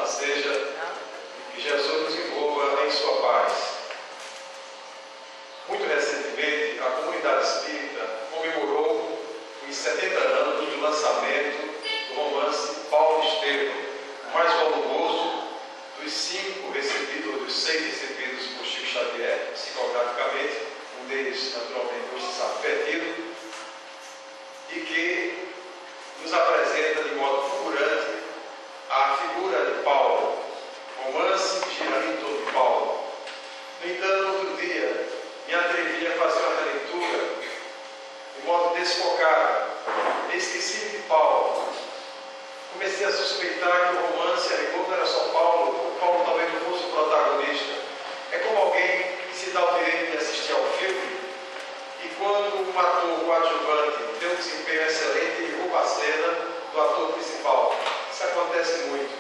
seja que Jesus nos envolva em sua paz. Muito recentemente, a comunidade espírita comemorou os 70 anos do lançamento do romance Paulo Estevam, o mais volumoso dos 5 recebidos, ou dos 6 recebidos por Chico Xavier, psicograficamente, um deles, naturalmente, hoje está perdido, e que nos apresenta de modo fulgurante a figura de Paulo. O romance gira em torno de Paulo. No entanto, outro dia, me atrevi a fazer uma releitura de modo desfocado. Esqueci de Paulo. Comecei a suspeitar que o romance, como não era só Paulo, Paulo talvez não fosse o protagonista. É como alguém que se dá o direito de assistir ao filme e quando um ator coadjuvante tem um desempenho excelente, ele rouba a cena do ator principal. Isso acontece muito.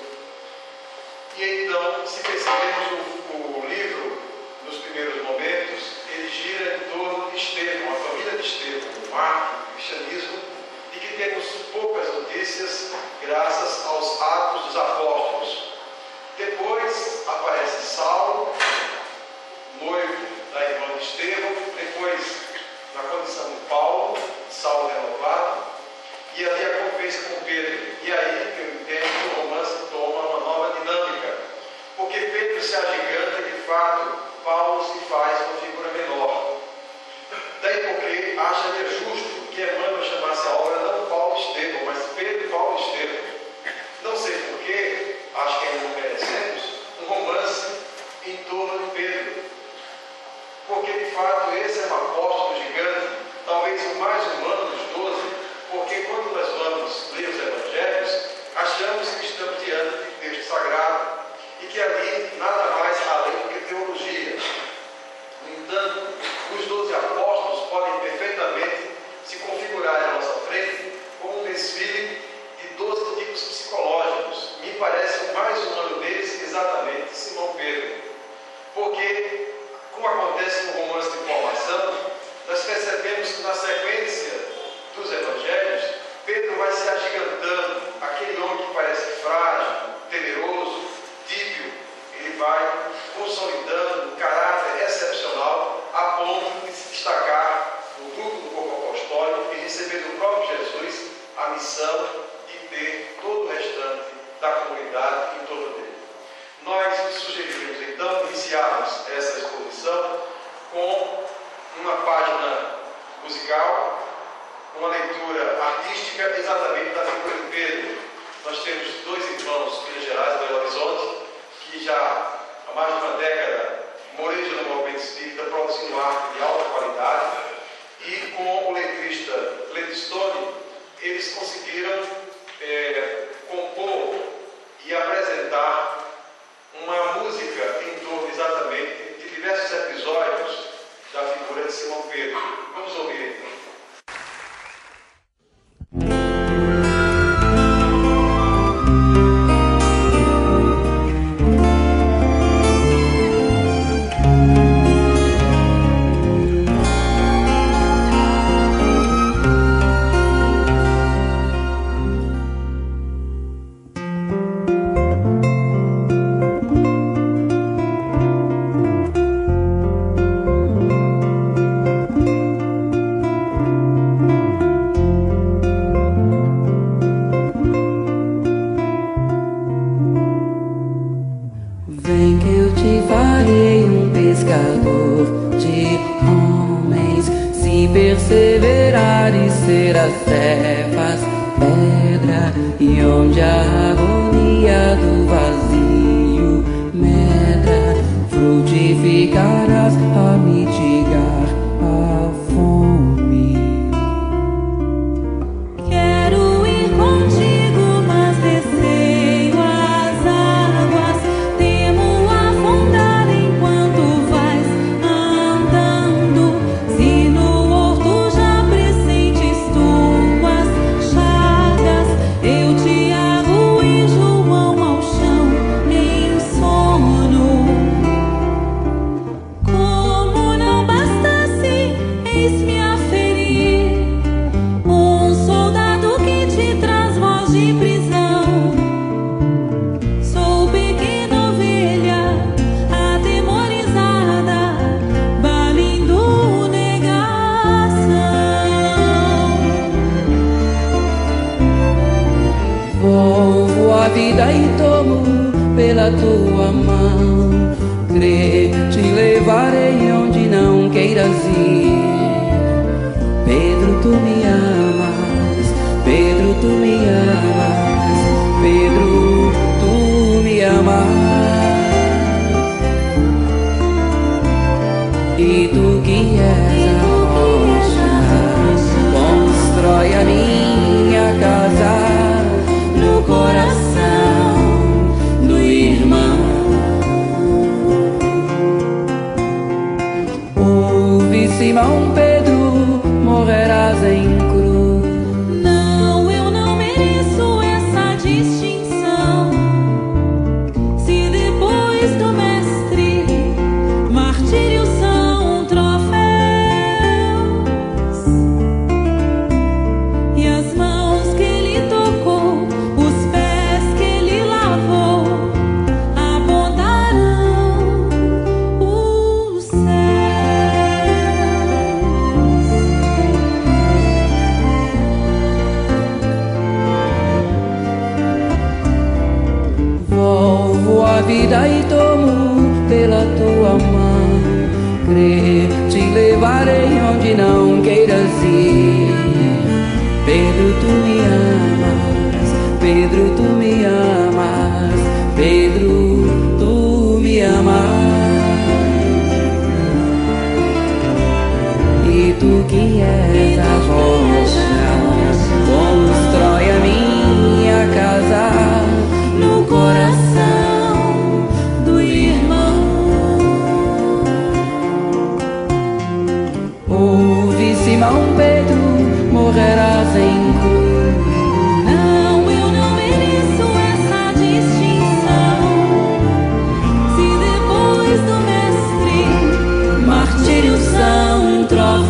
E então, se percebemos o livro, nos primeiros momentos, ele gira em torno de Estevão, a família de Estevão, o marco do cristianismo, e que temos poucas notícias graças aos Atos dos Apóstolos. Depois aparece Saulo, noivo da irmã de Estevão, depois, na condição de Paulo, Saulo renovado, e ali a conversa com Pedro. E aí eu entendo que o romance toma uma nova dinâmica, porque Pedro se agiganta e de fato Paulo se faz uma figura menor. Daí porque acha justo que Emmanuel chamasse a obra não Paulo Estevam, mas Pedro e Paulo Estevam. Não sei porquê, acho que ainda não merecemos um romance em torno de Pedro. Porque de fato esse é um apóstolo gigante, talvez o mais humano dos 12, porque quando nós vamos ler os evangelhos, achamos que estamos diante de texto sagrado e que ali nada mais além do que teologia. No entanto, os 12 apóstolos podem perfeitamente se configurar à nossa frente como um desfile de 12 tipos psicológicos. Me parece o mais humano deles exatamente Simão Pedro. Porque, como acontece no romance de formação, nós percebemos que na sequência dos evangelhos, Pedro vai se agigantando, aquele homem que parece frágil, temeroso, tíbio, ele vai consolidando um caráter excepcional a ponto de se destacar no grupo do corpo apostólico e receber do próprio Jesus a missão de ter todo o restante da comunidade em torno dele. Nós sugerimos então iniciarmos essa exposição com uma página musical, uma leitura artística exatamente da figura de Pedro. Nós temos 2 irmãos gerais do Belo Horizonte que já há mais de uma década morejam no movimento espírita, produzindo arte de alta qualidade, e com o letrista Gladstone, eles conseguiram compor e apresentar uma música em torno exatamente de diversos episódios da figura de Simão Pedro. Vamos ouvir então. Perseverar e ser as trevas pedra, e onde a agonia do vazio medra, frutificarás a mitigar a fome. Quero ir contigo, mas receio as águas, temo afundar enquanto vais andando. Se no eu te ago e João ao chão em sono. Como Volvo a vida e tomo pela tua mão. Crer, te levarei onde não queiras ir. Pedro, tu me amas. Pedro, tu me amas. Pedro, tu me amas. E tu que és a rocha, constrói a minha casa no coração do irmão. Ouve, Simão Pedro, morrerás em cruz. Não, eu não mereço essa distinção. Se depois do mestre martírios são troféus, e as mãos que ele tocou, os pés que ele lavou, apontarão os céus. Volvo a vida e tomo pela tua mão. Crer, te levarei onde não queiras ir. Pedro, tu me amas. Pedro, tu me amas. Pedro, tu me amas. E tu que és a rocha, constrói a minha casa no coração do irmão. Ouve, Simão Pedro, morrerás em cruz. Não, eu não mereço essa distinção. Se depois do mestre Martírios são troféus,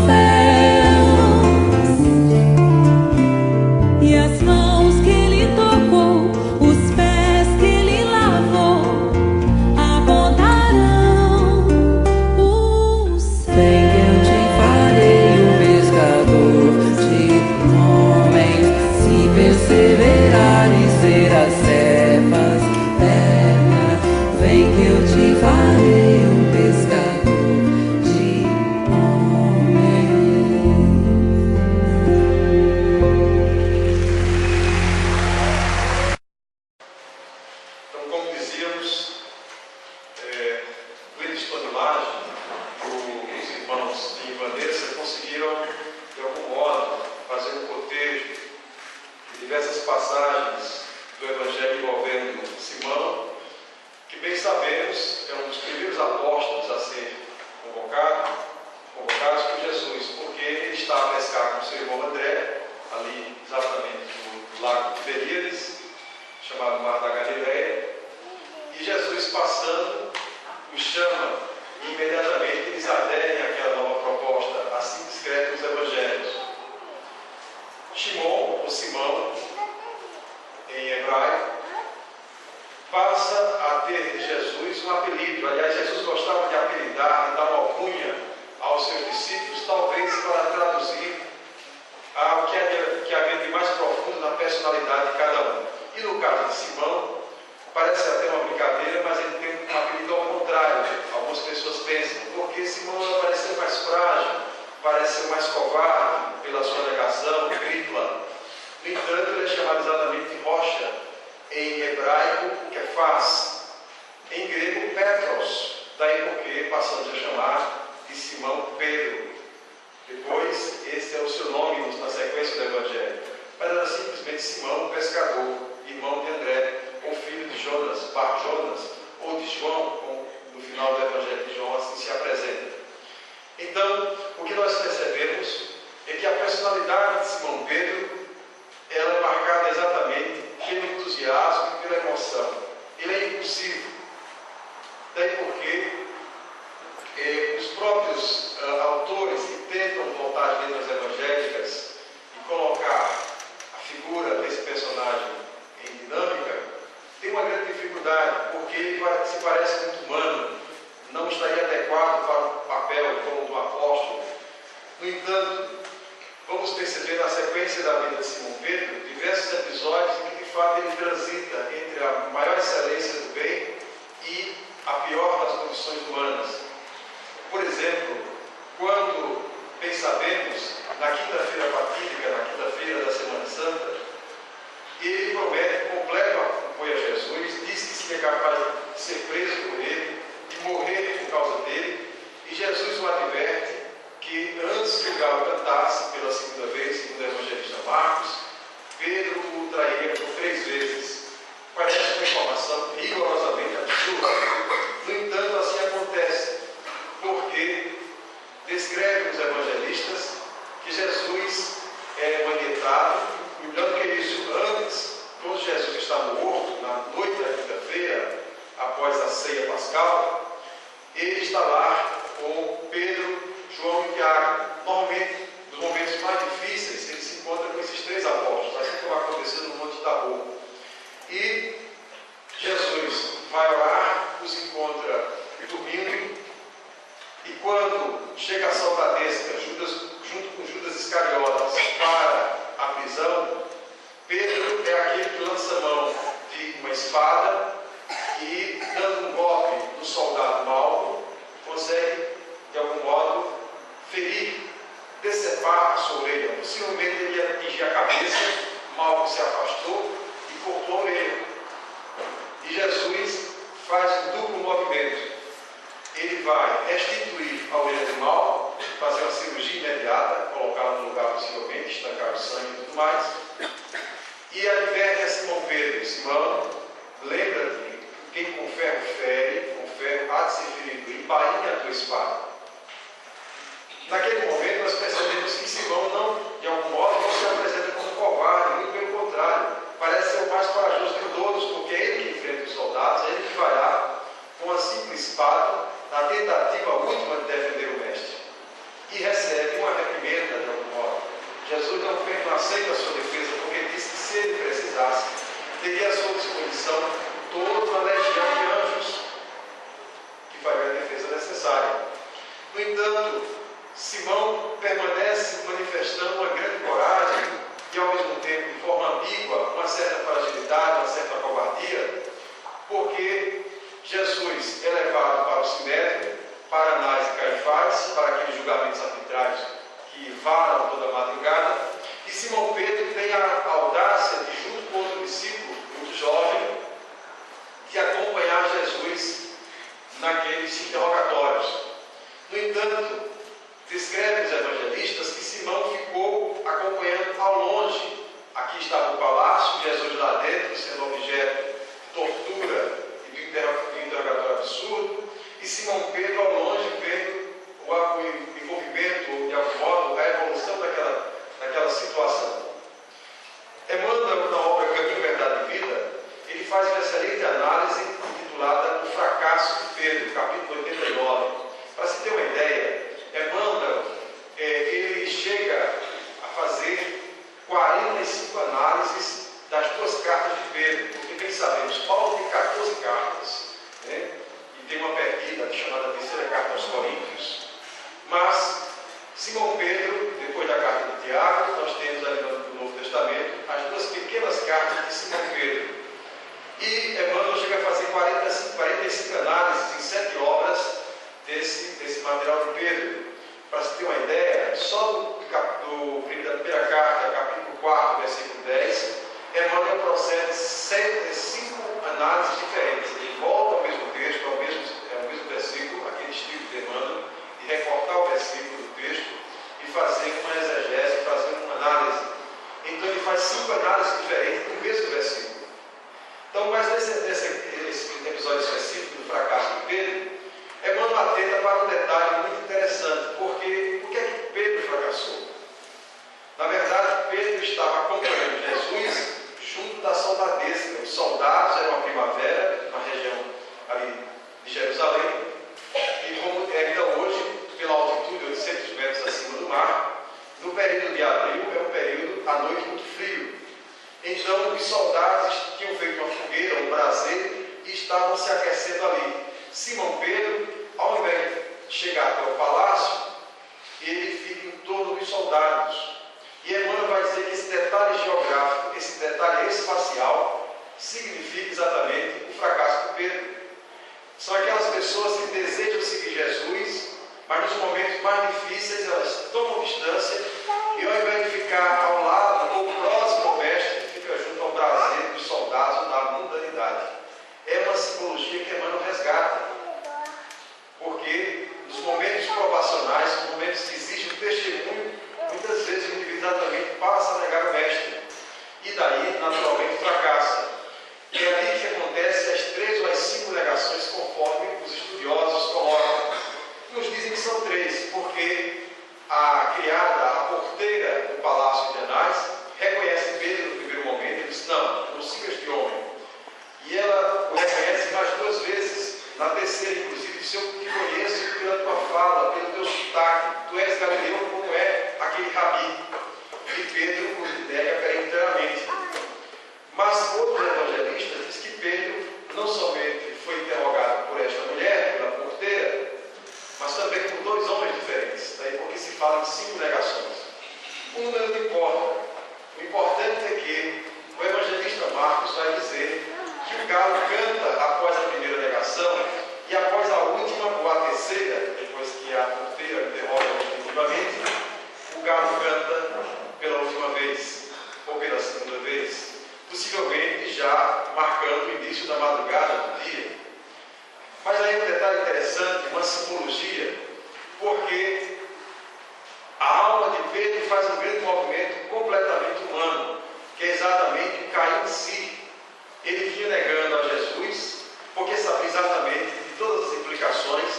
e as mãos que ele tocou, os pés que ele lavou, apontarão os céus. vem que eu te farei um pescador de homens. Se perseverar e ser as cefas terra, vem que eu te farei um pescador de homens. Então, como dizíamos, Gladstone Lage, os irmãos de Vanessa conseguiram, de algum modo, fazer um cotejo de diversas passagens do Evangelho envolvendo Simão, que bem sabemos é um dos primeiros apóstolos a ser convocados por Jesus, porque ele está a pescar com seu irmão André, ali exatamente no lago de Tiberíades, chamado Mar da Galileia, e Jesus passando os chama e imediatamente eles aderem àquela nova proposta, assim descreve os evangelhos. Shimon, ou Simão, em hebraico, passa a ter de Jesus um apelido. Aliás, Jesus gostava de apelidar, de dar uma alcunha aos seus discípulos, talvez para traduzir o que havia de mais profundo na personalidade de cada um. E no caso de Simão, parece até uma brincadeira, mas ele tem um apelido ao contrário. Algumas pessoas pensam, porque Simão parece ser mais frágil, parece ser mais covarde pela sua negação, tripla. No entanto, ele é chamado exatamente de rocha, em hebraico, Kefas, em grego, Petros, daí porque passamos a chamar de Simão Pedro. Depois, esse é o seu nome na sequência do Evangelho. Mas era simplesmente Simão, pescador, irmão de André, ou filho de Jonas, Bar Jonas, ou de João, como no final do Evangelho de João assim se apresenta. Então, o que nós percebemos é que a personalidade de Simão Pedro, ela é marcada exatamente pelo entusiasmo e pela emoção. Ele é impulsivo. Daí porque os próprios autores que tentam voltar às letras evangélicas e colocar a figura desse personagem em dinâmica, tem uma grande dificuldade, porque ele se parece muito humano, não estaria adequado para o papel como do apóstolo. No entanto, vamos perceber na sequência da vida de Simão Pedro diversos episódios em que de fato ele que transita entre a maior excelência do bem e a pior das condições humanas. Por exemplo, quando bem sabemos, na quinta-feira fatídica, na quinta-feira da Semana Santa, ele promete completo apoio a Jesus, diz que seria capaz de ser preso por ele, de morrer por causa dele, e Jesus o adverte que antes que o galo cantasse pela segunda vez, segundo o evangelista Marcos, Pedro o trairia por 3 vezes. Parece uma informação rigorosamente absurda. No entanto, assim acontece, porque descreve os evangelistas que Jesus é manietado, lembrando que isso antes, quando Jesus está morto, na noite da quinta-feira, após a ceia pascal, ele está lá com Pedro, João e Tiago. Normalmente, nos momentos mais difíceis, ele se encontra com esses 3 apóstolos, assim como aconteceu no Monte Tabor. E Jesus vai orar, os encontra dormindo, e quando chega a saudadesca, junto com Judas Iscariotas, para a prisão, Pedro é aquele que lança a mão de uma espada e, dando um golpe no soldado mau, consegue, de algum modo, ferir, decepar a sua orelha. Possivelmente ele ia atingir a cabeça, Malco se afastou e cortou a orelha. E Jesus faz um duplo movimento. Ele vai restituir a orelha de Malco, fazer uma cirurgia imediata, colocá-la no lugar possivelmente, estancar o sangue e tudo mais. E adverte a Simão Pedro: Simão, lembra-te, quem com ferro fere, com ferro há de ser ferido, embainha a tua espada. Naquele momento nós percebemos que Simão não, de algum modo, não se apresenta como covarde, muito pelo contrário, parece ser o mais corajoso de todos, porque é ele que enfrenta os soldados, é ele que vai lá com a simples espada, na tentativa última de defender o mestre, e recebe uma reprimenda de algum modo. Jesus não aceita a sua defesa, porque disse que se ele precisasse, teria à sua disposição toda uma legião de anjos que faria a defesa necessária. No entanto, Simão permanece manifestando uma grande coragem e, ao mesmo tempo, de forma ambígua, uma certa fragilidade, uma certa covardia, porque Jesus é levado para o sinédrio, para Anás e Caifás, para aqueles julgamentos arbitrários que varam toda a madrugada, e Simão Pedro tem a audácia de, junto com outro discípulo, muito jovem, de acompanhar Jesus naqueles interrogatórios. No entanto, descreve os evangelistas que Simão ficou acompanhando ao longe. Aqui estava o palácio, Jesus lá dentro, sendo objeto de tortura e de interrogatório absurdo, e Simão Pedro ao longe vendo o envolvimento, de algum modo, a evolução daquela situação. Emmanuel, na obra Caminho, Verdade e Vida, ele faz uma excelente análise intitulada O Fracasso de Pedro, capítulo 89. Para se ter uma ideia, Emmanuel, ele chega a fazer 45 análises das 2 cartas de Pedro, porque bem sabemos, Paulo tem 14 cartas, né? E tem uma perdida chamada terceira carta aos Coríntios. Mas Simão Pedro, depois da carta de Tiago, nós temos ali no Novo Testamento as 2 pequenas cartas de Simão Pedro. E Emmanuel chega a fazer 45 análises em 7 obras desse material de Pedro. Para se ter uma ideia, só da primeira carta, capítulo 4, versículo 10, Emmanuel procede 5 análises diferentes. Ele volta ao mesmo texto, ao mesmo versículo, aquele estilo de Emmanuel, de recortar o versículo do texto e fazer uma exegese, fazer uma análise. Então ele faz 5 análises diferentes do mesmo versículo. Então, mas nesse episódio específico do fracasso de Pedro, Emmanuel atenta para um detalhe muito interessante, porque por que é que Pedro fracassou? Na verdade, Pedro estava acompanhando Jesus junto da soldadesca. Os soldados eram a primavera, na região ali de Jerusalém, e como é ainda hoje, pela altitude de 800 metros acima do mar, no período de abril é um período à noite muito frio. Então, os soldados tinham feito uma fogueira, um braseiro, e estavam se aquecendo ali. Simão Pedro, ao invés de chegar até o palácio, ele fica em torno dos soldados. E Emmanuel vai dizer que esse detalhe geográfico, esse detalhe espacial, significa exatamente o fracasso de Pedro. São aquelas pessoas que desejam seguir Jesus, mas nos momentos mais difíceis elas tomam distância e, ao invés de ficar ao lado ou próximo ao mestre, fica junto ao braseiro dos soldados na mundanidade. É uma simbologia que Emmanuel resgata, porque nos momentos provacionais, nos momentos que exigem um testemunho, muitas vezes o indivíduo exatamente passa a negar o mestre e daí naturalmente fracassa. E é ali que acontece as 3 ou as 5 negações, conforme os estudiosos colocam. Uns dizem que são 3, porque a criada, a porteira do palácio de Anás, reconhece Pedro no primeiro momento e diz: não siga este homem. E ela o reconhece mais 2 vezes, na terceira, inclusive, se eu te conheço pela tua fala, pelo teu sotaque, tu és galileu como é aquele rabi. E Pedro o nega perentoriamente. Mas outros evangelistas dizem que Pedro não somente foi interrogado por esta mulher, pela porteira, mas também por 2 homens diferentes. Daí porque se fala em 5 negações. O número não importa. O importante é que o evangelista Marcos vai dizer que o galo canta após a primeira negação e após a última ou a terceira, depois que a porteira interroga definitivamente, o galo canta pela última vez ou pela segunda vez, possivelmente já marcando o início da madrugada do dia. Mas aí um detalhe interessante, uma simbologia, porque a alma de Pedro faz um grande movimento completamente humano, que é exatamente o cair em si. Ele vinha negando a Jesus, porque sabia exatamente de todas as implicações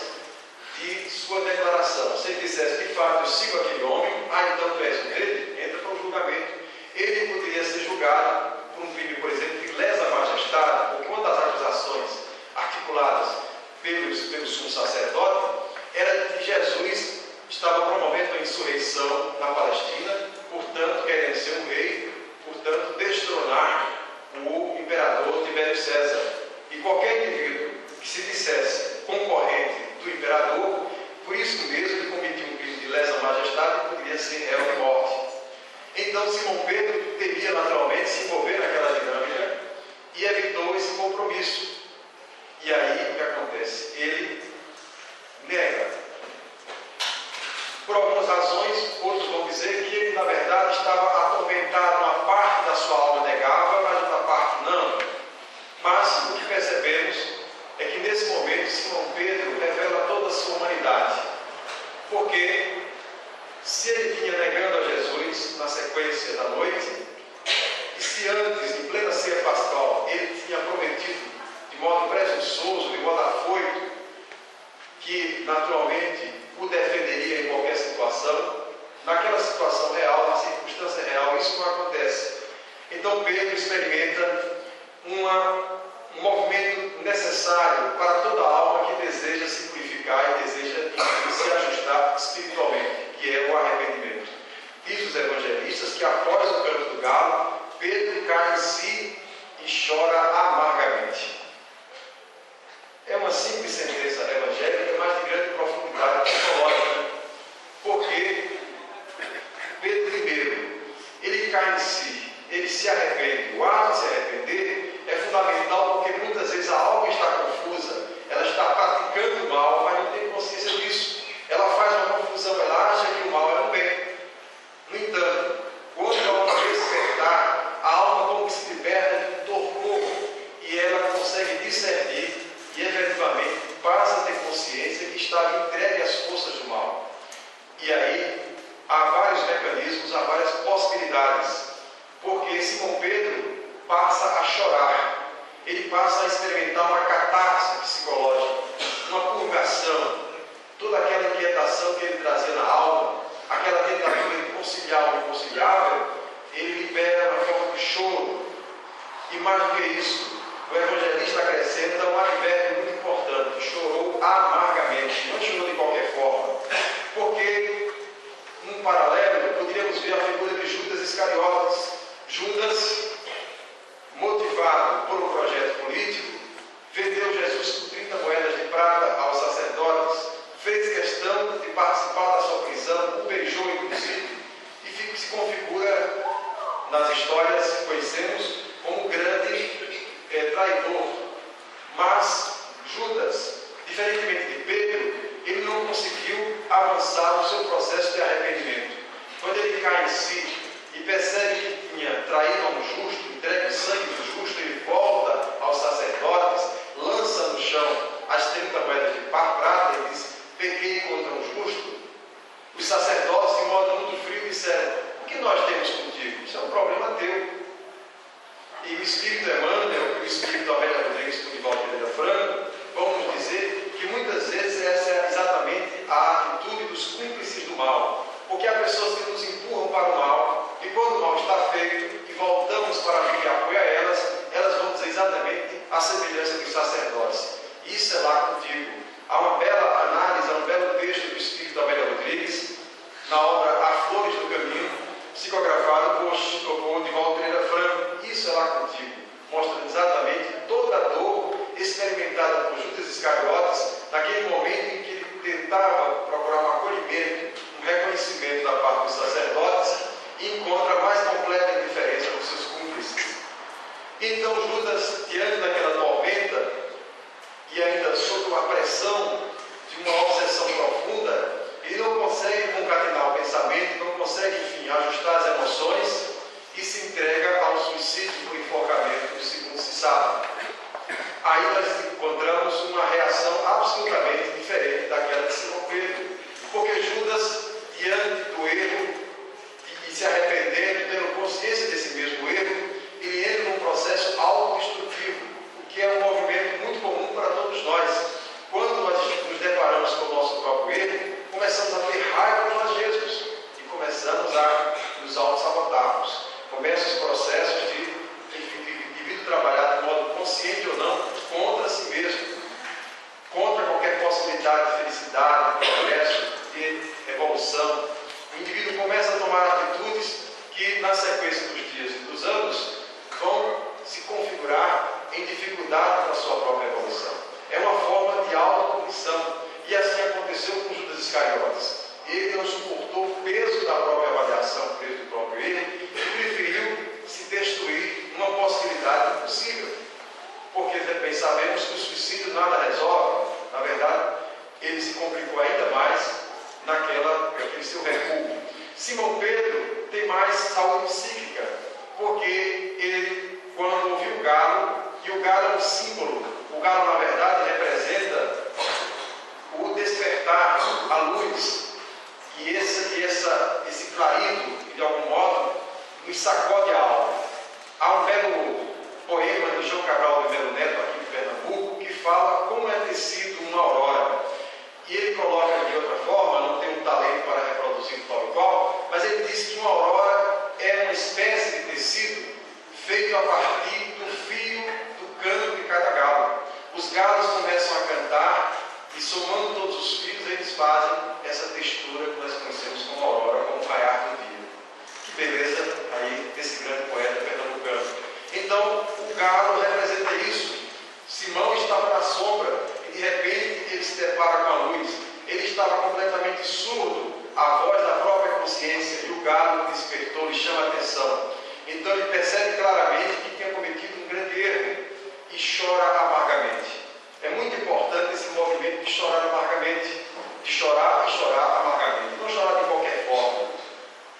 de sua declaração. Se ele dissesse, de fato, eu sigo aquele homem, então tu és dele, entra para o julgamento. Ele poderia ser julgado por um crime, por exemplo, de lesa majestade, por conta das acusações articuladas pelo sumo sacerdote, era que Jesus estava promovendo a insurreição na Palestina, portanto, querendo ser um rei, portanto, destronar o imperador Tibério César. E qualquer indivíduo que se dissesse concorrente do imperador, por isso mesmo ele cometia um crime de lesa majestade e poderia ser réu de morte. Então Simão Pedro teria naturalmente se envolver naquela dinâmica e evitou esse compromisso. E aí o que acontece? Ele nega. Por algumas razões, outros vão dizer que ele na verdade estava atormentado, uma parte da sua alma negava, mas outra parte não. Mas o que percebemos é que nesse momento Simão Pedro revela toda a sua humanidade. Porque se ele vinha negando a Jesus na sequência da noite, e se antes, em plena ceia pascal, ele tinha prometido de modo presunçoso, de modo afoito, que naturalmente o defenderia em qualquer situação, naquela situação real, na circunstância real, isso não acontece. Então Pedro experimenta um movimento necessário para toda a alma que deseja se purificar e deseja se ajustar espiritualmente, que é o arrependimento. Diz os evangelistas que após o canto do galo, Pedro cai em si e chora amargamente. É uma simples sentença evangélica, mas de grande profundidade psicológica, porque Pedro primeiro, ele cai em si, ele se arrepende. O ato de se arrepender é fundamental porque muitas vezes a alma está confusa, ela está praticando o mal, mas não tem consciência disso. Ela faz uma confusão, ela acha que o mal é um bem. No entanto, quando a alma despertar, a alma como que se liberta de um torpor e ela consegue discernir e efetivamente passa a ter consciência que estava entregue às forças do mal. E aí há vários mecanismos, há várias possibilidades, porque Simão Pedro passa a chorar, ele passa a experimentar uma catarse psicológica, uma purgação, toda aquela inquietação que ele trazia na alma, aquela tentativa de conciliar o inconciliável, ele libera uma forma de choro. E mais do que isso, o evangelista acrescenta um advérbio muito importante: chorou amargamente, não chorou de qualquer forma, porque num paralelo poderíamos ver a figura de Judas Iscariotes. Judas, motivado por um projeto político, vendeu Jesus por 30 moedas de prata aos sacerdotes, fez questão de participar da sua prisão, o beijou inclusive, e se configura nas histórias que conhecemos como grande espírito Emmanuel e o espírito Amélia Rodrigues e Valdir Franco vão nos dizer que muitas vezes essa é exatamente a atitude dos cúmplices do mal, porque há pessoas que nos empurram para o mal, e quando o mal está feito e voltamos para pedir apoio a elas, elas vão dizer exatamente a semelhança dos sacerdotes. Isso é lá contigo. Há uma bela análise, há um belo texto do espírito Amélia Rodrigues, na obra A Flores do Caminho, psicografado por Divaldo Pereira Franco. Isso é lá contigo, mostrando exatamente toda a dor experimentada por Judas Iscariotes naquele momento em que ele tentava procurar um acolhimento, um reconhecimento da parte dos sacerdotes e encontra a mais completa indiferença com seus cúmplices. Então Judas, diante daquela tormenta e ainda sob a pressão de uma obsessão profunda, ele não consegue concatenar o pensamento, não consegue, enfim, ajustar as emoções e se entrega ao suicídio por enforcamento, segundo se sabe. Aí nós encontramos uma reação absolutamente diferente daquela de Simão Pedro, porque Judas, diante do erro e se arrependendo, tendo consciência desse mesmo erro, ele entra num processo autodestrutivo, o que é um movimento muito comum para todos nós. Quando nós nos deparamos com o nosso próprio erro, começamos a ter raiva de nós mesmos e começamos a nos auto-sabotarmos. Começam os processos de indivíduo trabalhar de modo consciente ou não contra si mesmo, contra qualquer possibilidade de felicidade, de progresso, de evolução. O indivíduo começa a tomar atitudes que, na sequência dos dias e dos anos, vão se configurar em dificuldade para a sua própria evolução. É uma forma de autopunição. E assim aconteceu com Judas Iscariotes. Ele não suportou o peso da própria avaliação, o peso do próprio erro, e preferiu se destruir numa possibilidade impossível. Porque bem sabemos que o suicídio nada resolve. Na verdade, ele se complicou ainda mais naquele seu recuo. Simão Pedro tem mais saúde psíquica, porque ele, quando ouviu o galo, e o galo é um símbolo, o galo na verdade representa o despertar, a luz, e esse clarido, de algum modo, nos sacode a alma. Há um belo poema de João Cabral de Melo Neto, aqui em Pernambuco, que fala como é tecido uma aurora. E ele coloca de outra forma, não tem um talento para reproduzir tal e qual, mas ele diz que uma aurora é uma espécie de tecido feito a partir do fio do canto de cada galo. Os galos começam a cantar e, somando todos os fios, eles fazem essa textura que nós conhecemos como aurora, como o raiar do dia. Que beleza aí desse grande poeta pernambucano. Então, o galo representa isso. Simão estava na sombra e, de repente, ele se depara com a luz. Ele estava completamente surdo à voz da própria consciência e o galo despertou, lhe chama a atenção. Então, ele percebe claramente que tinha cometido um grande erro e chora amargamente. É muito importante esse movimento de chorar amargamente, de chorar e chorar amargamente, não chorar de qualquer forma.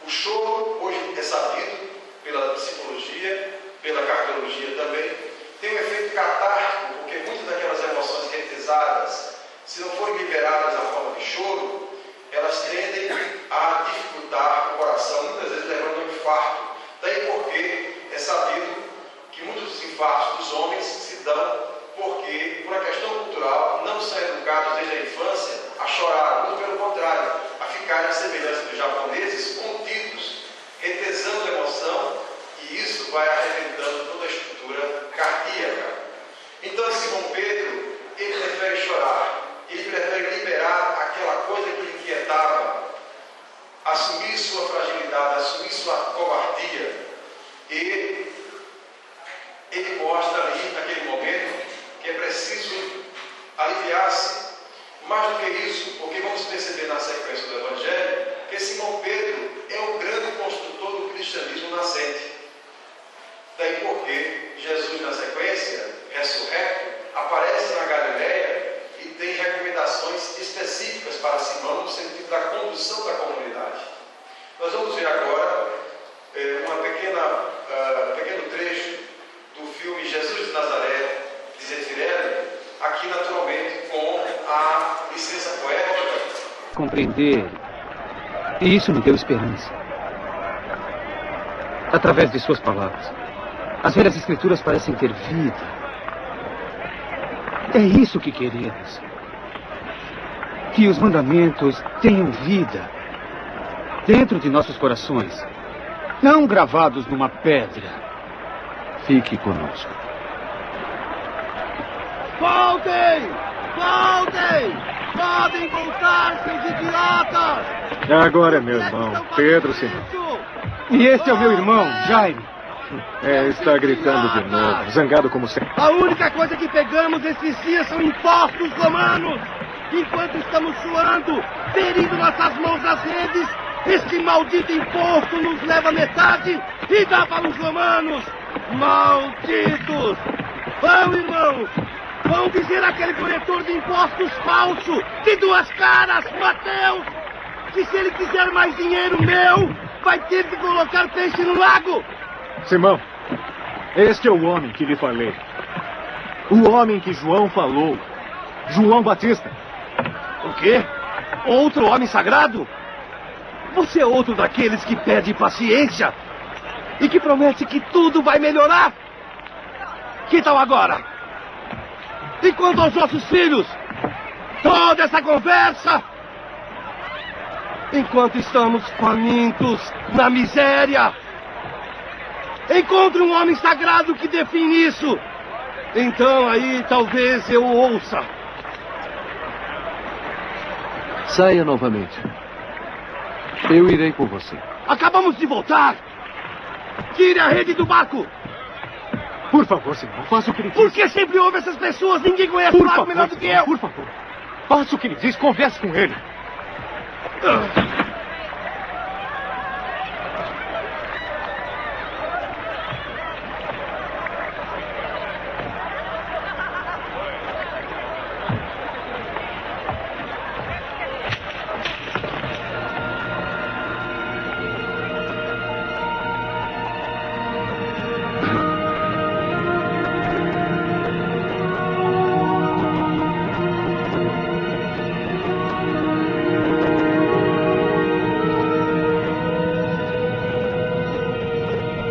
O choro, hoje é sabido pela psicologia, pela cardiologia também, tem um efeito catártico, porque muitas daquelas emoções retesadas, se não forem liberadas na forma de choro, elas tendem a dificultar o coração, muitas vezes levando a um infarto. Daí porque é sabido que muitos dos infartos dos homens se dão porque, por uma questão cultural, não são educados desde a infância a chorar, muito pelo contrário, a ficarem à semelhança dos japoneses, contidos, retesando a emoção, e isso vai arrebentando toda a estrutura cardíaca. Então, Simão Pedro, ele prefere chorar, ele prefere liberar aquela coisa que lhe inquietava, assumir sua fragilidade, assumir sua covardia, e ele mostra ali, naquele momento, que é preciso aliviar-se. Mais do que isso, porque vamos perceber na sequência do Evangelho que Simão Pedro é o grande construtor do cristianismo nascente. Daí porque Jesus, na sequência, ressurreto, aparece na Galileia e tem recomendações específicas para Simão no sentido da condução da comunidade. Nós vamos ver agora pequeno trecho do filme Jesus de Nazaré, de Zeffirelli, aqui naturalmente com a licença poética. Compreender, e isso me deu esperança. Através de suas palavras. As velhas escrituras parecem ter vida. É isso que queremos. Que os mandamentos tenham vida dentro de nossos corações, não gravados numa pedra. Fique conosco. Voltem! Voltem! Podem voltar, seus idiotas! Agora é meu irmão, Pedro, senhor. E este é o meu irmão, Jaime. Está gritando de novo, zangado como sempre. A única coisa que pegamos esses dias são impostos romanos! Enquanto estamos suando, ferindo nossas mãos nas redes, este maldito imposto nos leva metade e dá para os romanos! Malditos! Vão, irmãos! Vão dizer àquele coletor de impostos falso, de duas caras, Mateus, que se ele quiser mais dinheiro meu, vai ter que colocar peixe no lago! Simão, este é o homem que lhe falei. O homem que João falou. João Batista. O quê? Outro homem sagrado? Você é outro daqueles que pede paciência e que promete que tudo vai melhorar? Que tal agora? E quanto aos nossos filhos? Toda essa conversa? Enquanto estamos famintos na miséria, encontre um homem sagrado que define isso. Então aí talvez eu ouça. Saia novamente. Eu irei com você. Acabamos de voltar. Tire a rede do barco. Por favor, senhor, faça o que ele diz. Por que sempre ouve essas pessoas? Ninguém conhece o lago melhor do que eu. Por favor, faça o que ele diz, converse com ele.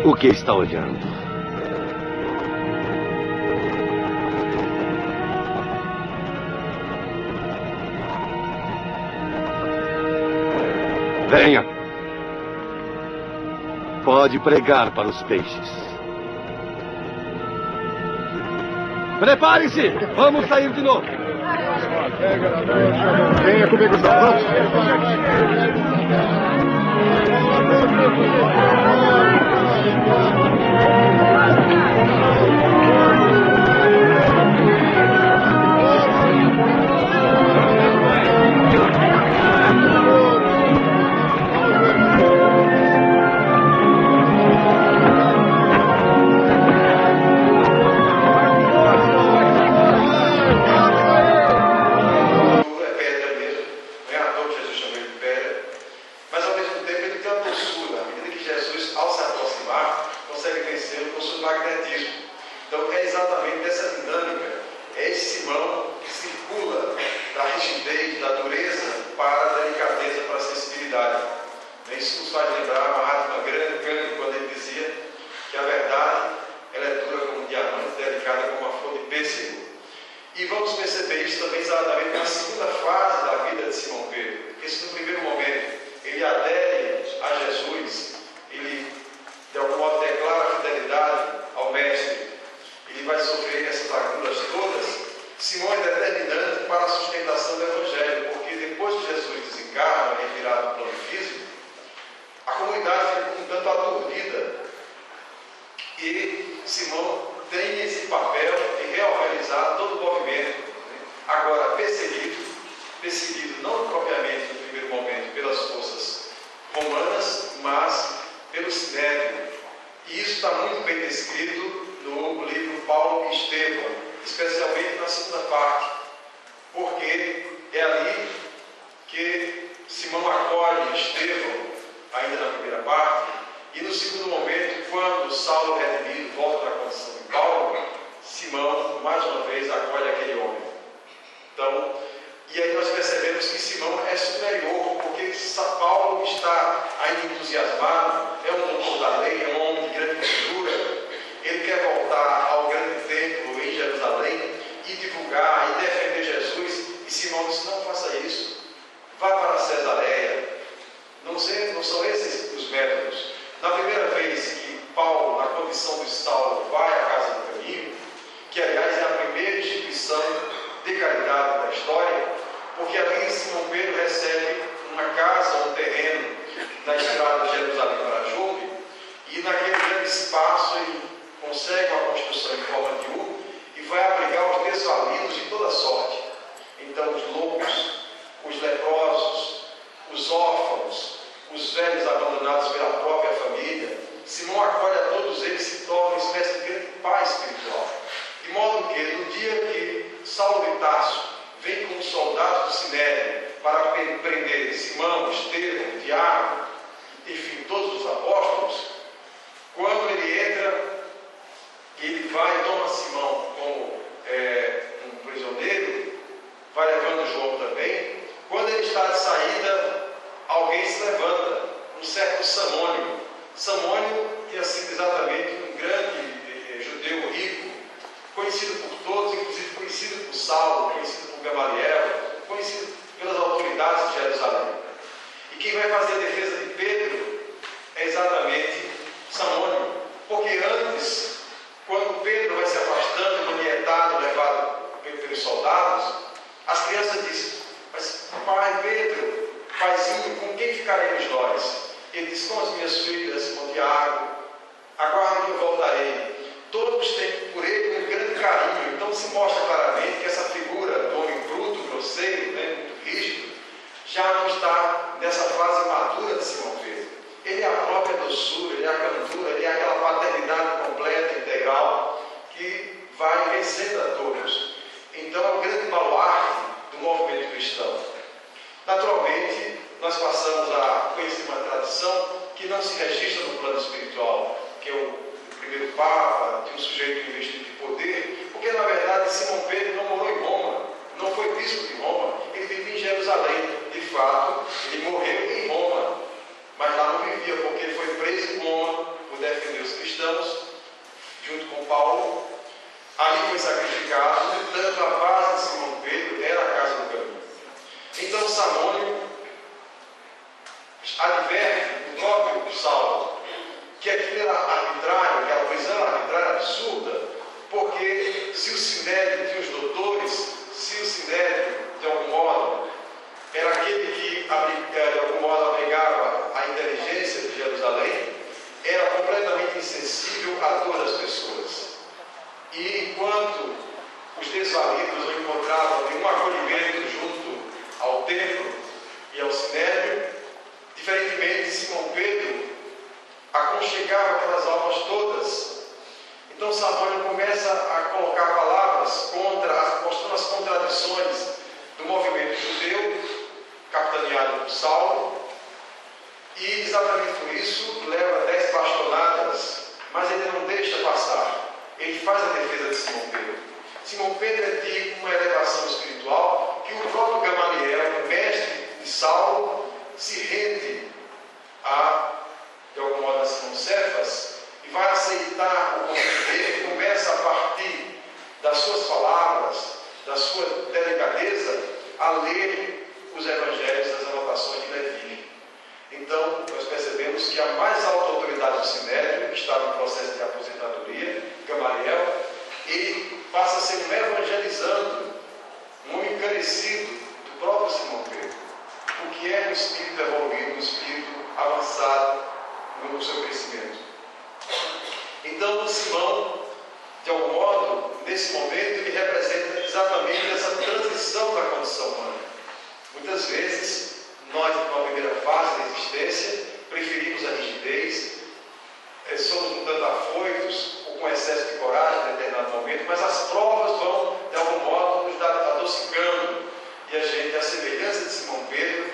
O que está olhando? Venha. Pode pregar para os peixes. Prepare-se! Vamos sair de novo. Venha comigo, vamos. E vamos perceber isso também exatamente na segunda fase da vida de Simão Pedro. Porque se no primeiro momento ele adere a Jesus, ele de algum modo declara a fidelidade ao Mestre, ele vai sofrer essas agruras todas. Simão é determinante para a sustentação do Evangelho, porque depois que Jesus desencarna, retirado do plano físico, a comunidade fica um tanto aturdida. E Simão tem esse papel de reorganizar todo o movimento. Agora, perseguido não propriamente no primeiro momento pelas forças romanas, mas pelo Sinédrio. E isso está muito bem descrito no livro Paulo e Estevão, especialmente na segunda parte, porque é ali que Simão acolhe Estevão, ainda na primeira parte, e no segundo momento, quando Saulo redimido volta para a condição de Paulo, Simão, mais uma vez, acolhe aquele homem. Então, e aí nós percebemos que Simão é superior, porque Paulo está ainda entusiasmado, é um doutor da lei, é um homem de grande cultura, ele quer voltar ao grande templo em Jerusalém e divulgar e defender Jesus. E Simão disse: não faça isso, vá para Cesareia. Não são esses os métodos. Na primeira vez que Paulo, na condição de Saulo, vai à Casa do Caminho, que aliás é a primeira instituição de caridade da história, porque ali Simão Pedro recebe uma casa, um terreno na estrada de Jerusalém para Jope, e naquele grande espaço ele consegue uma construção em forma de U e vai abrigar os desvalidos de toda sorte. Então os loucos, os leprosos, os órfãos, os velhos abandonados pela própria família, Simão acolhe a todos eles e se torna uma espécie de grande pai espiritual. De modo que no dia que Saulo de Tarso vem com os soldados do Sinédrio para prender Simão, Estevão, Tiago, enfim, todos os apóstolos, quando ele entra, ele vai e toma Simão como um prisioneiro, vai levando João também. Quando ele está de saída, alguém se levanta, um certo Samônio. Samônio tinha sido exatamente um grande judeu rico, conhecido por todos, inclusive conhecido por Saulo, conhecido por Gamaliel, conhecido pelas autoridades de Jerusalém. E quem vai fazer a defesa de Pedro é exatamente Samônio, porque antes, quando Pedro vai se afastando, manietado, levado pelos soldados, as crianças dizem: mas pai Pedro, paizinho, com quem ficaremos nós? Ele diz: com as minhas filhas, com Tiago, aguarde que eu voltarei. Todos têm por ele um grande carinho. Então se mostra claramente que essa figura do homem bruto, grosseiro, muito rígido, já não está nessa fase madura de Simão Pedro. Ele é a própria doçura, ele é a candura, ele é aquela paternidade completa, integral, que vai vencendo a todos. Então é um grande baluarte do movimento cristão. Naturalmente, nós passamos a conhecer uma tradição que não se registra no plano espiritual, que é o primeiro Papa, de um sujeito investido de poder, porque na verdade Simão Pedro não morou em Roma, não foi bispo de Roma, ele vivia em Jerusalém. De fato, ele morreu em Roma, mas lá não vivia, porque ele foi preso em Roma por defender os cristãos, junto com Paulo. Ali foi sacrificado, portanto a base de Simão Pedro era a Casa do Caminho. Então Samônio adverte o próprio Saulo que aquilo era arbitrário, aquela prisão arbitrária absurda, porque se o Sinédrio tinha os doutores, se o Sinédrio, de algum modo, era aquele que de algum modo abrigava a inteligência de Jerusalém, era completamente insensível à dor das pessoas. E enquanto os desvalidos não encontravam nenhum acolhimento junto ao templo e ao Sinédrio, diferentemente Simão Pedro aconchegava aquelas almas todas. Então Samônio começa a colocar palavras mostrando as contradições do movimento judeu, capitaneado por Saulo, e exatamente por isso leva 10 bastonadas, mas ele não deixa passar. Ele faz a defesa de Simão Pedro. Simão Pedro é tido uma elevação espiritual que o próprio Gamaliel, o mestre de Saulo, se rende de algum modo, a Simão Cefas, e vai aceitar o convite dele, e começa a partir das suas palavras, da sua delicadeza, a ler os evangelhos das anotações de Levi. Então, nós percebemos que a mais alta autoridade do Sinédrio, que estava em processo de aposentadoria, Gamaliel, ele passa a ser um evangelizando, um encarecido do próprio Simão Pedro, o que é um espírito evoluído, um espírito avançado no seu crescimento. Então, Simão, de algum modo, nesse momento, ele representa exatamente essa transição da condição humana. Muitas vezes, nós, numa primeira fase da existência, preferimos a rigidez, somos um tanto afoitos ou com excesso de coragem em determinado momento, mas as provas vão, de algum modo, nos adocicando, e a gente, a semelhança de Simão Pedro,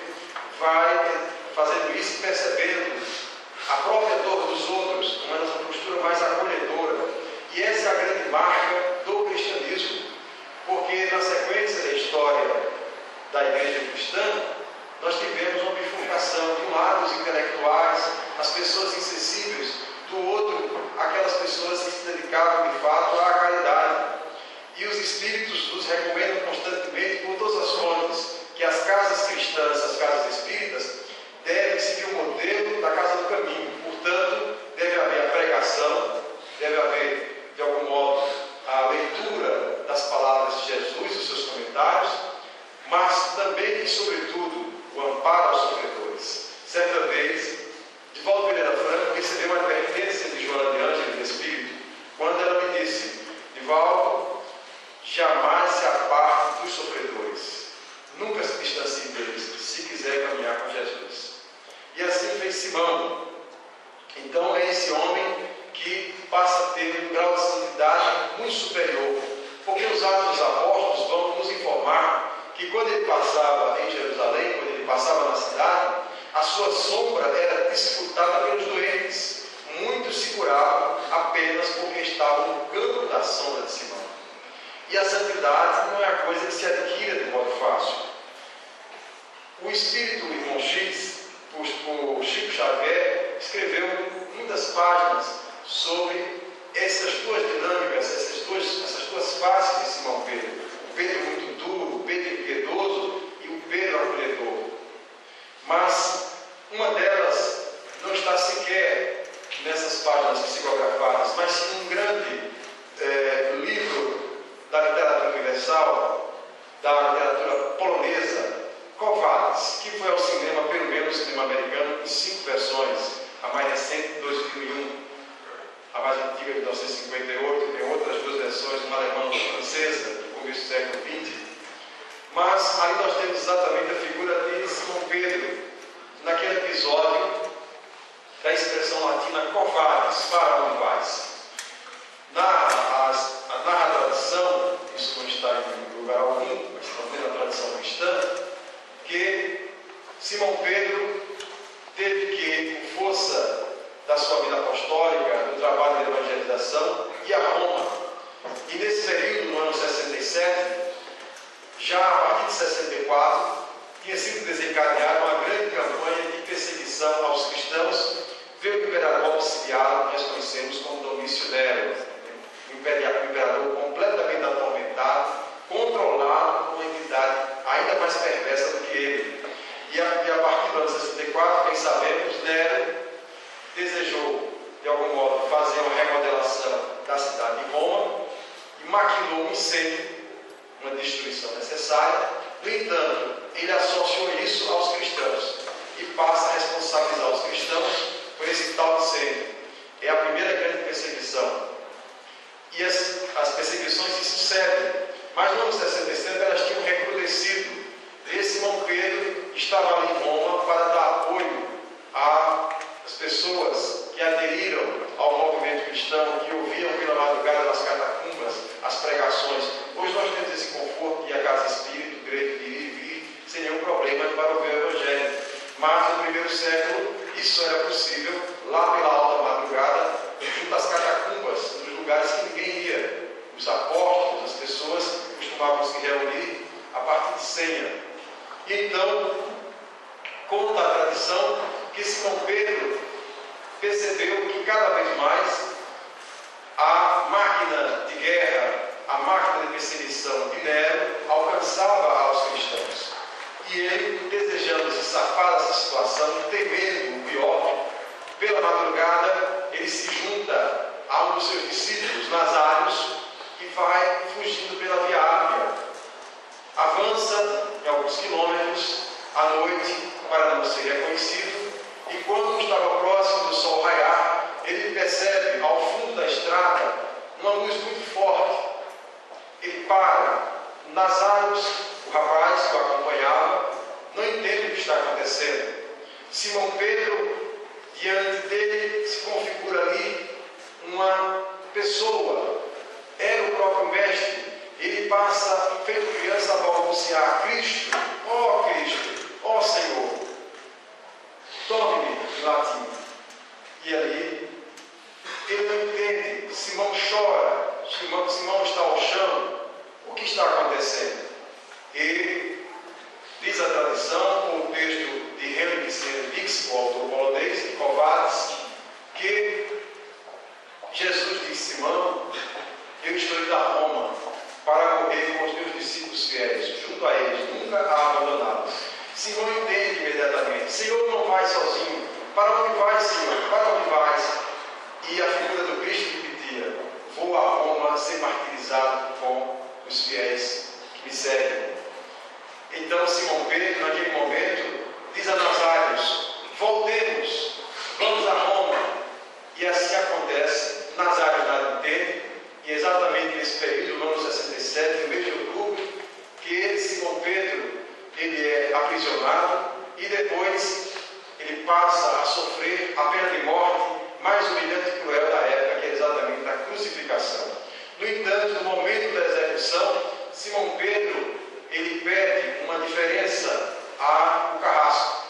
vai fazendo isso e percebendo a própria dor dos outros, tomando essa postura mais acolhedora. E essa é a grande marca do cristianismo, porque na sequência da história da igreja cristã, nós tivemos uma bifurcação. De um lado, os intelectuais, as pessoas insensíveis, do outro, aquelas pessoas que se dedicavam de fato à caridade. E os Espíritos nos recomendam constantemente, por todas as fontes, que as casas cristãs, as casas espíritas, devem seguir o modelo da casa do caminho. Portanto, deve haver a pregação, deve haver, de algum modo, a leitura das palavras de Jesus e os seus comentários, mas também e sobretudo o amparo aos sofredores. Certa vez, Divaldo Pereira Franco recebeu uma advertência de Joana de Ângeles, de Espírito, quando ela me disse: Divaldo, jamais se aparte dos sofredores, nunca se distancie deles, se quiser caminhar com Jesus. E assim fez Simão. Então é esse homem que passa a ter um grau de santidade muito superior, porque os Atos dos Apóstolos vão nos informar que quando ele passava em Jerusalém, quando ele passava na cidade, a sua sombra era disputada pelos doentes. Muitos se curavam apenas porque estavam no campo da sombra de Simão. E a santidade não é a coisa que se adquire de modo fácil. O espírito Irmão X, o Chico Xavier, escreveu muitas páginas sobre essas duas dinâmicas, essas duas faces de Simão Pedro. O Pedro muito duro, o Pedro impiedoso e o Pedro acolhedor. Mas uma delas não está sequer nessas páginas psicografadas, mas sim num grande livro da literatura universal, da literatura polonesa, Quo Vadis, que foi ao cinema, pelo menos no cinema americano, em 5 versões, a mais recente de 2001, a mais antiga de 1958, tem outras 2 versões, uma alemã e uma francesa, do começo do século XX. Mas ali nós temos exatamente a figura de Simão Pedro, naquele episódio da expressão latina Quo Vadis, para onde vais? Narra a tradição, isso não está em lugar algum, mas também na tradição cristã, que Simão Pedro teve que, por força da sua vida apostólica, do trabalho de evangelização, ir a Roma. E nesse período, no ano 67, já a partir de 64, tinha sido desencadeada uma grande campanha de perseguição aos cristãos pelo imperador auxiliar, que nós conhecemos como Domício Nero, um imperador completamente atormentado, controlado por uma entidade ainda mais perversa do que ele. E a partir do ano 64, bem sabemos, Nero desejou, de algum modo, fazer uma remodelação da cidade de Roma e maquinou um incêndio, uma destruição necessária. No entanto, ele associou isso aos cristãos e passa a responsabilizar os cristãos por esse tal incêndio. É a primeira grande perseguição. E as perseguições se sucedem, mas no ano 67 elas tinham recrudescido. E Simão Pedro estava ali em Roma para dar apoio às pessoas que aderiram ao movimento cristão, que ouviam pela madrugada das catacumbas as pregações. Hoje nós temos esse conforto de ir à casa espírita, o direito de ir e vir, sem nenhum problema para ouvir o Evangelho. Mas no primeiro século isso era possível, lá pela alta madrugada, junto às catacumbas, nos lugares que ninguém ia. Os apóstolos, as pessoas costumavam se reunir a partir de senha. E então, conta a tradição que Simão Pedro percebeu que cada vez mais a máquina de guerra, a máquina de perseguição de Nero alcançava aos cristãos. E ele, desejando se safar dessa situação, temendo o pior, pela madrugada ele se junta a um dos seus discípulos, Nazários, e vai fugindo pela Via Ápia. Avança em alguns quilômetros à noite para não ser reconhecido, e quando estava próximo do sol raiar, ele percebe ao fundo da estrada uma luz muito forte. Ele para. Nazários, o rapaz que o acompanhava, não entende o que está acontecendo. Simão Pedro, diante dele, se configura ali uma pessoa. Era o próprio mestre. Ele passa, feito criança, a balbuciar: Cristo, ó Cristo, ó Senhor, tome-me, em latim. E ali, ele não entende. Simão chora. Simão está ao chão. O que está acontecendo? E diz a tradição, com o texto de Henrik Dix, o autor polonês, de Quo Vadis, que Jesus disse: Simão, eu estou indo a Roma para morrer com os meus discípulos fiéis, junto a eles, nunca a abandoná-los. Simão entende imediatamente: Senhor, não vai sozinho. Para onde vai, Senhor? Para onde vais? E a figura do Cristo repetia: vou a Roma ser martirizado com os fiéis que me seguem. Então Simão Pedro, naquele momento, diz a Nazários: voltemos, vamos a Roma. E assim acontece. Nazários nada entende, e exatamente nesse período, no ano 67, no mês de outubro, que Simão Pedro ele é aprisionado e depois ele passa a sofrer a pena de morte mais humilhante e cruel da época, que é exatamente a crucificação. No entanto, no momento da execução, Simão Pedro ele pede uma diferença ao carrasco: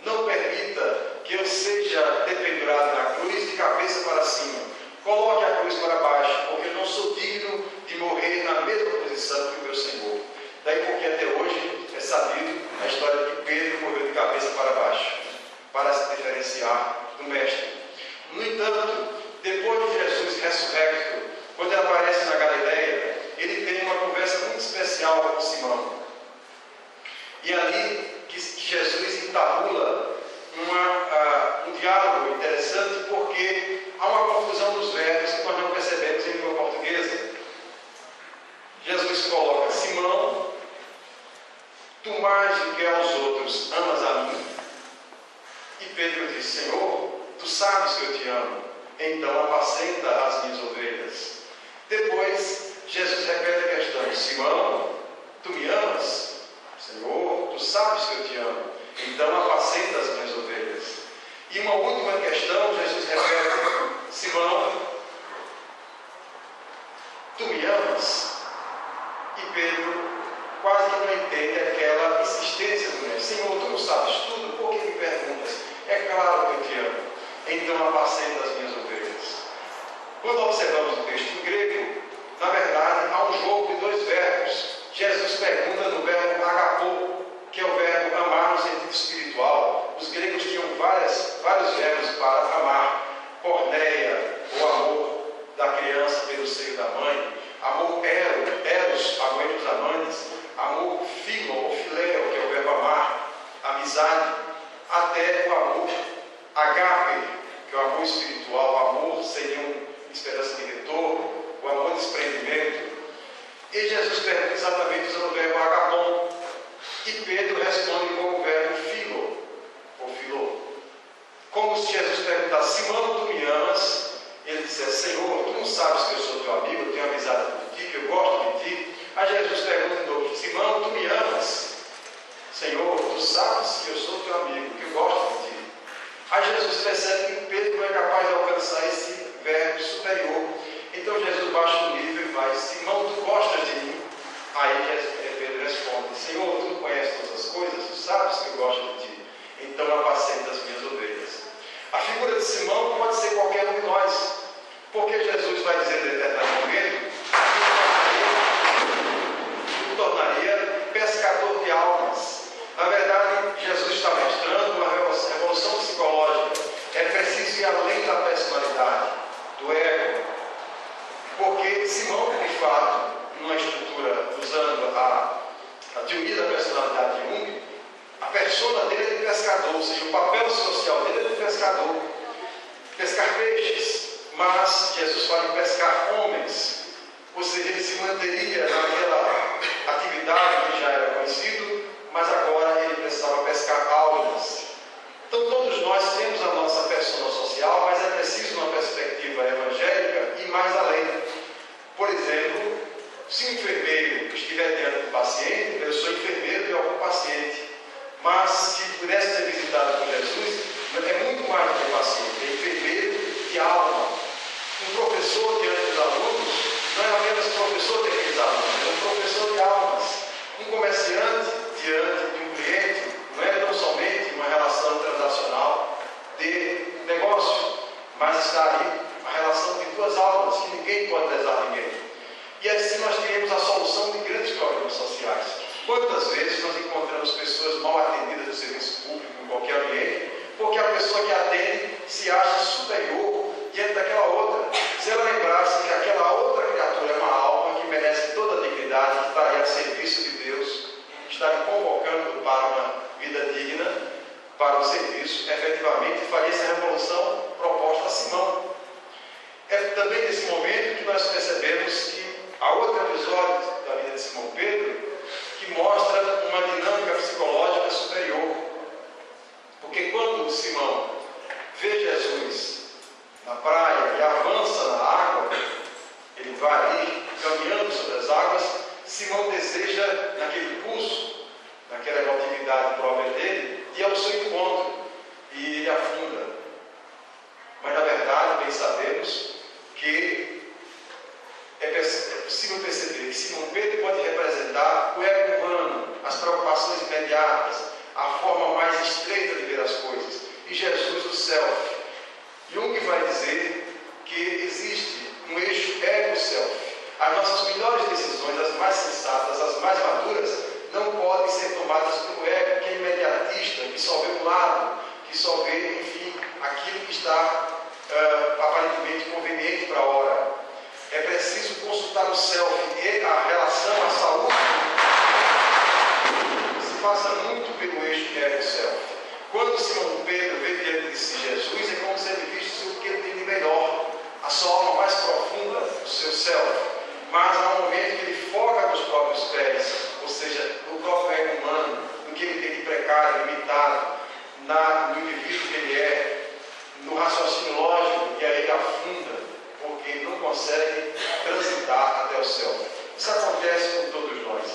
não permita que eu seja dependurado na cruz de cabeça para cima. Coloque a cruz para baixo, porque eu não sou digno de morrer na mesma posição que o meu Senhor. Daí porque até hoje é sabido a história de que Pedro morreu de cabeça para baixo, para se diferenciar do Mestre. No entanto, depois de Jesus ressurrecto, quando ele aparece na Galileia, ele tem uma conversa muito especial com Simão. E ali que Jesus entabula um diálogo interessante, porque há uma confusão dos verbos que nós não percebemos em língua portuguesa. Jesus coloca: Simão, tu mais do que aos outros amas a mim? E Pedro diz: Senhor, tu sabes que eu te amo, então apacenta as minhas ovelhas. Depois Jesus repete a questão: Simão, tu me amas? Senhor, tu sabes que eu te amo, então apacenta as minhas ovelhas. E uma última questão, Jesus repete: Simão, tu me amas? E Pedro quase que não entende aquela insistência do Mestre: Senhor, tu não sabes tudo, por que me perguntas? É claro que eu te amo, então apacenta as minhas ovelhas. Quando observamos o texto em grego, na verdade há um jogo de dois verbos. Jesus pergunta no verbo agapô, que é o verbo amar no sentido espiritual. Os gregos tinham vários verbos para amar: porneia, o amor da criança pelo seio da mãe; amor eros, amor entre os amantes; amor filo ou filéu, que é o verbo amar, amizade; até o amor agape, que é o amor espiritual, o amor sem nenhuma esperança de retorno, o amor de desprendimento. E Jesus pergunta exatamente usando o verbo agapon, e Pedro responde com o verbo filo, ou filô. Como se Jesus perguntasse: Simão, tu me amas? Ele dissesse: Senhor, tu não sabes que eu sou teu amigo, eu tenho amizade por ti, que eu gosto de ti? Aí Jesus pergunta de novo: Simão, tu me amas? Senhor, tu sabes que eu sou teu amigo, que eu gosto de ti. Aí Jesus percebe que Pedro não é capaz de alcançar esse verbo superior. Então Jesus baixa o nível e vai: Simão, tu gostas de mim? Aí Pedro responde: Senhor, tu conheces todas as coisas, tu sabes que eu gosto de ti, então apacenta as minhas ovelhas. A figura de Simão pode ser qualquer um de nós, porque Jesus vai dizer em determinado momento que o tornaria pescador de almas. Na verdade, Jesus está mostrando uma revolução psicológica. É preciso ir além da personalidade, do ego. Porque Simão, de fato, numa estrutura usando a teoria da personalidade de Jung, a persona dele é de pescador, ou seja, o papel social dele é de pescador, pescar peixes. Mas Jesus fala em pescar homens, ou seja, ele se manteria naquela atividade que já era conhecido, mas agora ele precisava pescar almas. Então todos nós temos a nossa persona social, mas é preciso uma perspectiva evangélica e mais além. Por exemplo, se um enfermeiro estiver diante do paciente, eu sou enfermeiro de algum paciente, mas se pudesse ser visitado por Jesus, é muito mais do que paciente, é enfermeiro de alma. Um professor diante dos alunos não é apenas professor daqueles alunos, é um professor de almas. Um comerciante diante de um cliente não é tão somente uma relação transacional de negócio, mas está ali a relação de duas almas que ninguém pode lesar ninguém. E assim nós teremos a solução de grandes problemas sociais. Quantas vezes nós encontramos pessoas mal atendidas no serviço público, em qualquer ambiente, porque a pessoa que atende se acha superior diante daquela outra. se ela lembrasse que aquela outra criatura é uma alma que merece toda a dignidade, que está aí a serviço de Deus, que está lhe convocando para uma vida digna, para o serviço, efetivamente faria essa revolução proposta a Simão. É também nesse momento que nós percebemos que há outro episódio da vida de Simão Pedro que mostra uma dinâmica psicológica superior. Porque quando Simão vê Jesus na praia e avança na água, ele vai ali caminhando sobre as águas, Simão deseja, naquele pulso, naquela emotividade própria dele, ir ao seu encontro, e ele afunda. Mas na verdade, bem sabemos que é possível perceber que Simão Pedro pode representar o ego humano, as preocupações imediatas, a forma mais estreita de ver as coisas, e Jesus o self. Jung vai dizer que existe um eixo ego-self. As nossas melhores decisões, as mais sensatas, as mais maduras, não podem ser tomadas pelo ego, que é imediatista, que só vê um lado, que só vê, enfim, aquilo que está aparentemente conveniente para a hora. É preciso consultar o self e a relação, a saúde, se passa muito pelo eixo ego-self. Quando Simão Pedro vê diante de si Jesus, é como se ele visse o que ele tem de melhor, a sua alma mais profunda, o seu self. Mas há um momento que ele foca nos próprios pés, ou seja, no próprio ego humano, no que ele tem de precário, limitado, no indivíduo que ele é, no raciocínio lógico, e aí ele afunda, porque ele não consegue transitar até o céu. Isso acontece com todos nós.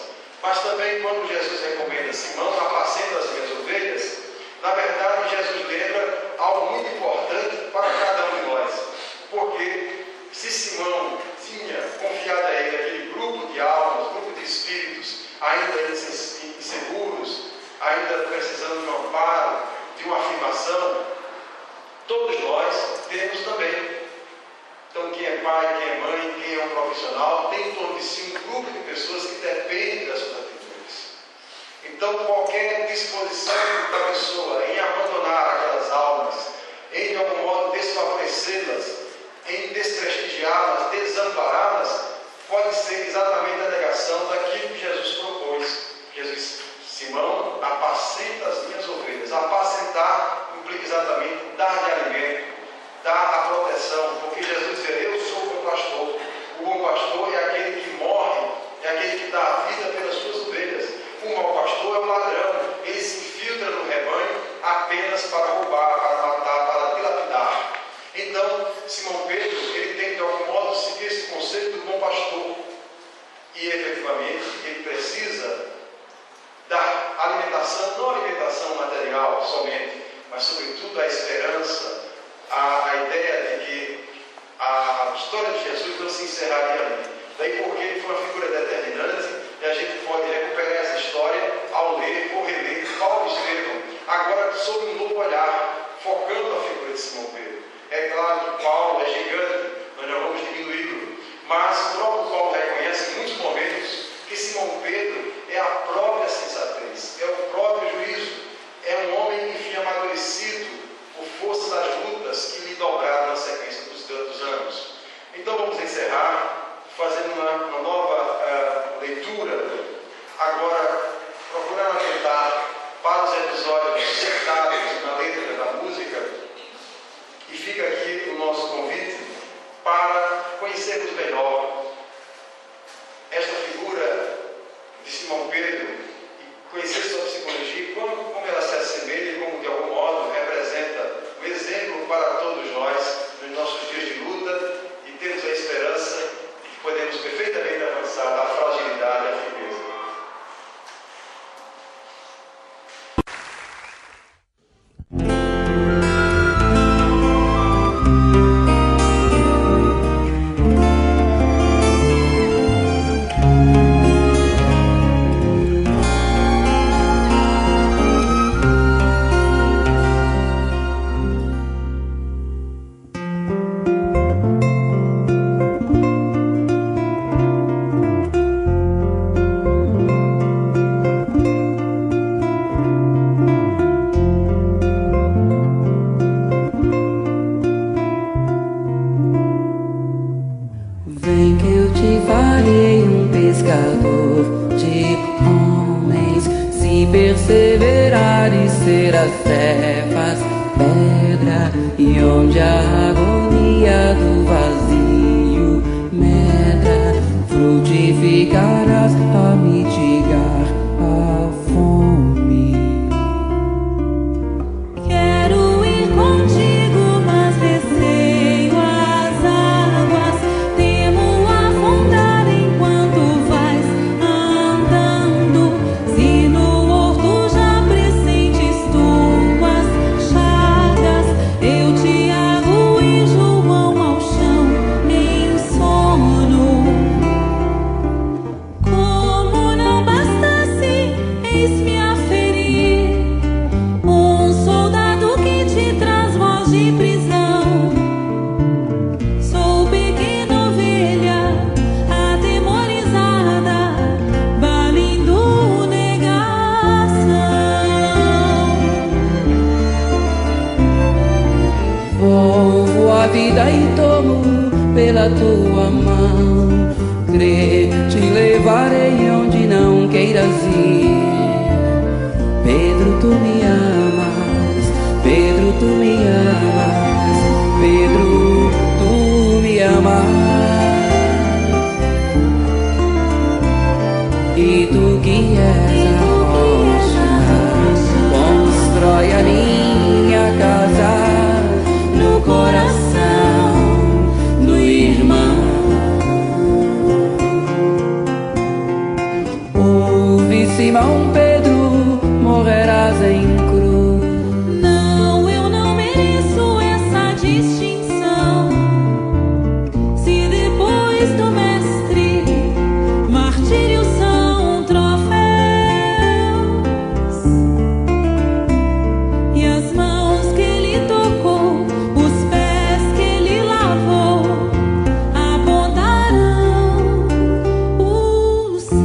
Mas também quando Jesus recomenda Simão, apacenta as minhas ovelhas, na verdade Jesus lembra algo muito importante para cada um de nós. Porque se Simão tinha confiado a ele aquele grupo de almas, grupo de espíritos, ainda inseguros, ainda precisando de um amparo, de uma afirmação, todos nós temos também. Então, quem é pai, quem é mãe, quem é um profissional, tem em torno de si um grupo de pessoas que dependem das suas atitudes. Então, qualquer disposição da pessoa em abandonar aquelas almas, em de algum modo desfavorecê-las, em desprestigiá-las, desampará-las, pode ser exatamente a negação daquilo que Jesus propôs. Jesus, Simão, apacenta as minhas ovelhas. Apacentar implica exatamente dar de alimento, dar a proteção, porque Jesus diz, eu sou o bom pastor. O bom pastor é aquele que morre, é aquele que dá a vida pelas suas ovelhas. O mau pastor é o ladrão, ele se infiltra no rebanho apenas para roubar, para matar, para dilapidar. Então, Simão Pedro, ele tem de algum modo seguir esse conceito do bom pastor. E efetivamente, ele precisa dar alimentação, não alimentação material somente, mas sobretudo a esperança, a ideia de que a história de Jesus não se encerraria ali. Daí porque ele foi uma figura determinante e a gente pode recuperar essa história ao ler ou reler Paulo Estevão, agora sob um novo olhar, focando a figura de Simão Pedro. É claro que Paulo é gigante, nós não vamos diminuí-lo, mas o próprio Paulo reconhece em muitos momentos que Simão Pedro é a própria sensatez, é o próprio juízo, é um homem, enfim, amadurecido por força das lutas que lhe dobraram na sequência dos anos. Então vamos encerrar fazendo uma nova leitura, agora procurando atentar para os episódios citados na letra da música, e fica aqui o nosso convite para conhecermos melhor esta figura de Simão Pedro e conhecer sua psicologia e como ela se assemelha e como de algum modo representa um exemplo para todos nós nos nossos dias de luta e temos a esperança de que podemos perfeitamente avançar da fragilidade à firmeza. pescador de homens. Se perseverar e ser as cefas pedra, e onde a agonia do vazio medra, frutificarás a mitigar a fome. Quero ir contigo, mas receio as águas. Temo afundar enquanto vais andando. Se no horto já pressentes tuas chagas, eu te ago e João ao chão em sono. Como não bastasse, eis-me a ferir um soldado que te traz voz de prisão. Sou pequena ovelha atemorizada, valendo negação. Volvo a vida e tomo pela tua mão. Crê, te levarei onde não queiras ir. Pedro, tu me amas. Pedro, tu me amas. Pedro, tu me amas. E tu que és a rocha, constrói a minha casa no coração do irmão. Ouve, Simão Pedro, morrerás em cruz. Não, eu não mereço essa distinção. Se depois do mestre martírios são troféus, e as mãos que ele tocou, os pés que ele lavou, apontarão os céus.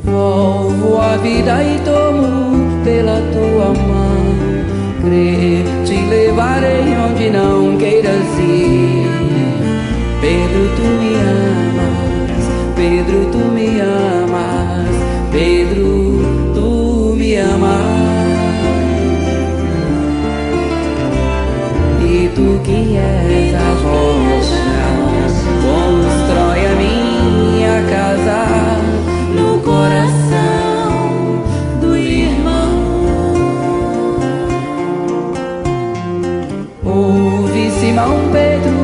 Volvo a vida e tomo pela tua mão. Crê, te levarei onde não queiras ir. Pedro, tu me amas. Pedro, tu me amas. Pedro, tu me amas. E tu que és a rocha, constrói a minha casa no coração do irmão. Ouve, Simão Pedro,